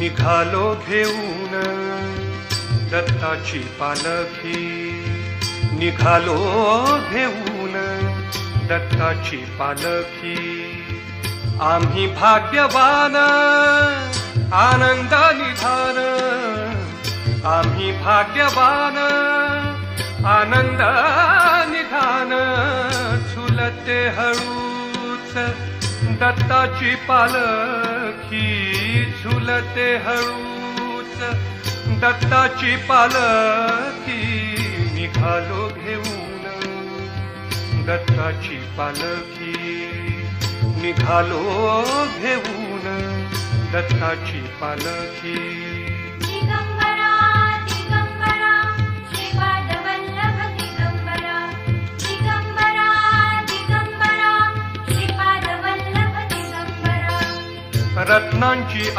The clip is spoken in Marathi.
निघालो घेऊन दत्ताची पालखी, निघालो घेऊन दत्ताची पालखी। आम्ही भाग्यवान आनंद निधान, आम्ही भाग्यवान आनंद निधान। झुलते हळूच दत्ताची पालखी, झुलते हळूच दत्ताची पालखी। निघालो घेऊन दत्ताची पालखी, निघालो घेऊन दत्ताची पालखी। दिगंबरा दिगंबरा श्रीपाद वल्लभ दिगंबरा, दिगंबरा दिगंबरा श्रीपाद वल्लभ दिगंबरा। रत्नांची